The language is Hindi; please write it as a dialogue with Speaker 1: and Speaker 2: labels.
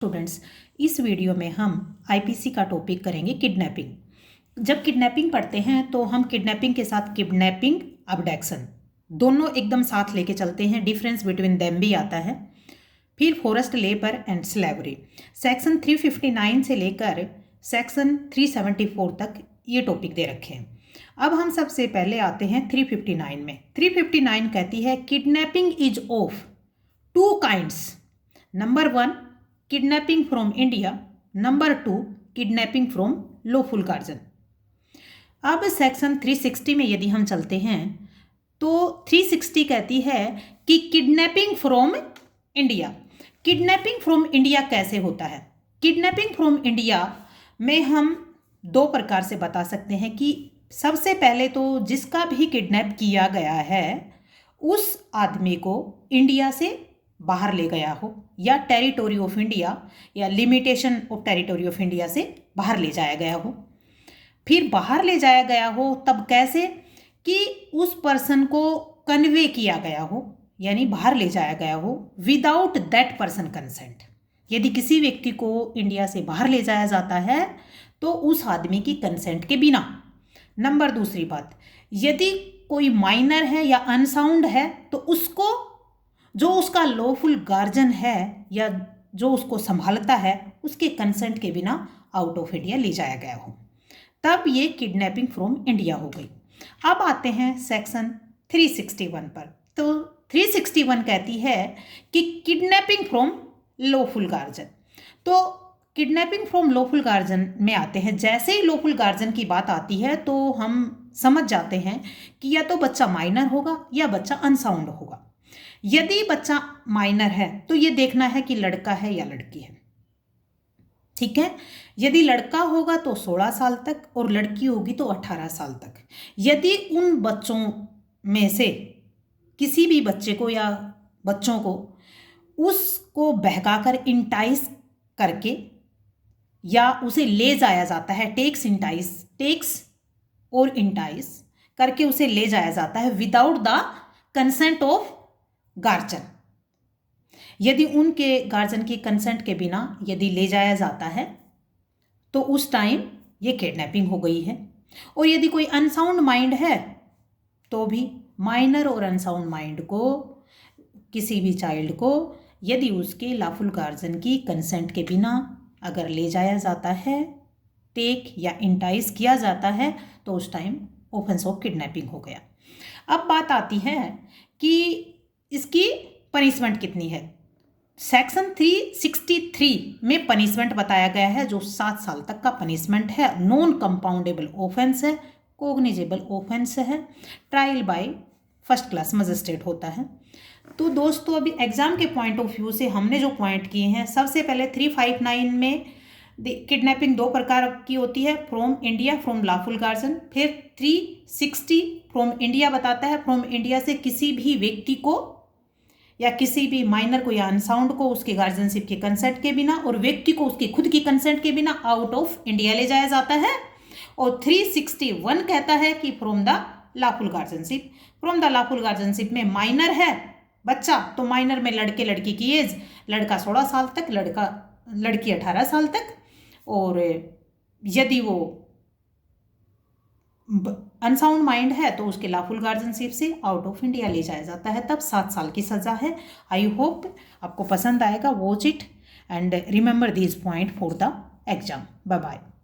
Speaker 1: स्टूडेंट्स, इस वीडियो में हम आईपीसी का टॉपिक करेंगे किडनैपिंग। जब किडनैपिंग पढ़ते हैं तो हम किडनैपिंग के साथ किडनैपिंग, अबडक्शन दोनों एकदम साथ लेके चलते हैं। डिफरेंस बिटवीन देम भी आता है। फिर forced labour and slavery, section 359 से लेकर सेक्शन 374 तक ये टॉपिक दे रखे हैं। अब हम सबसे पहले आते हैं 359 में। 359 कहती है kidnapping is of two kinds. Number 1 kidnapping from India, number 2 kidnapping from lawful guardian. अब सेक्शन 360 में यदि हम चलते हैं तो 360 कहती है कि kidnapping from India. Kidnapping from India कैसे होता है? किडनैपिंग फ्रॉम इंडिया में हम दो प्रकार से बता सकते हैं कि सबसे पहले तो जिसका भी किडनैप किया गया है उस आदमी को इंडिया से बाहर ले गया हो या टेरिटोरी ऑफ इंडिया या limitation of territory of India से बाहर ले जाया गया हो। फिर बाहर ले जाया गया हो तब कैसे कि उस पर्सन को कन्वे किया गया हो, यानी बाहर ले जाया गया हो विदाउट दैट पर्सन कंसेंट। यदि किसी व्यक्ति को इंडिया से बाहर ले जाया जाता है तो उस आदमी की कंसेंट के बिना। नंबर दूसरी बात, यदि कोई माइनर है या अनसाउंड है तो उसको जो उसका लॉफुल गार्जियन है या जो उसको संभालता है उसके कंसेंट के बिना आउट ऑफ इंडिया ले जाया गया हो, तब ये किडनैपिंग फ्रॉम इंडिया हो गई। अब आते हैं सेक्शन 361 पर। तो 361 कहती है कि किडनैपिंग फ्रॉम लॉफुल गार्जियन। तो किडनैपिंग फ्रॉम लॉफुल गार्जियन में आते हैं। जैसे ही लॉफुल गार्जियन की बात आती है तो हम समझ जाते हैं कि या तो बच्चा माइनर होगा या बच्चा अनसाउंड होगा। यदि बच्चा माइनर है तो ये देखना है कि लड़का है या लड़की है, ठीक है। यदि लड़का होगा तो 16 साल तक और लड़की होगी तो 18 साल तक। यदि उन बच्चों में से किसी भी बच्चे को या बच्चों को उसको बहकाकर इंटाइस करके या उसे ले जाया जाता है, टेक्स और इंटाइस करके उसे ले जाया जाता है without the consent of guardian. यदि उनके गार्जियन की कंसेंट के बिना यदि ले जाया जाता है तो उस टाइम ये किडनैपिंग हो गई है। और यदि कोई अनसाउंड माइंड है तो भी माइनर और अनसाउंड माइंड को, किसी भी चाइल्ड को यदि उसके लॉफुल गार्जियन की कंसेंट के बिना अगर ले जाया जाता है, टेक या इंटाइस किया जाता है तो उस टाइम ऑफेंस ऑफ किडनैपिंग हो गया। अब बात आती है कि इसकी पनिशमेंट कितनी है। सेक्शन 363 में पनिशमेंट बताया गया है जो 7 साल तक का पनिशमेंट है। नॉन कंपाउंडेबल ऑफेंस है, कोग्निजेबल ऑफेंस है, trial by first class magistrate होता है। तो दोस्तों अभी एग्जाम के पॉइंट ऑफ व्यू से हमने जो पॉइंट किए हैं, सबसे पहले 359 में किडनैपिंग दो प्रकार की होती है, from India, from lawful guardian. फिर 360 फ्रॉम इंडिया बताता है फ्रॉम इंडिया से किसी भी व्यक्ति को या किसी भी माइनर को या अनसाउंड को उसके गार्जियनशिप के कंसेंट के बिना और व्यक्ति को उसकी खुद की कंसेंट के बिना आउट ऑफ इंडिया ले जाया जाता है। और 361 कहता है कि from the lawful guardianship. From the lawful guardianship में माइनर है बच्चा तो माइनर में लड़के लड़की की एज, लड़का 16 साल तक, लड़की 18 साल तक। और यदि वो अनसाउंड माइंड है तो उसके लॉफुल गार्जियनशिप से आउट ऑफ इंडिया ले जाया जाता है, तब 7 साल की सज़ा है। आई होप आपको पसंद आएगा। Watch it and remember this point for the exam. Bye bye.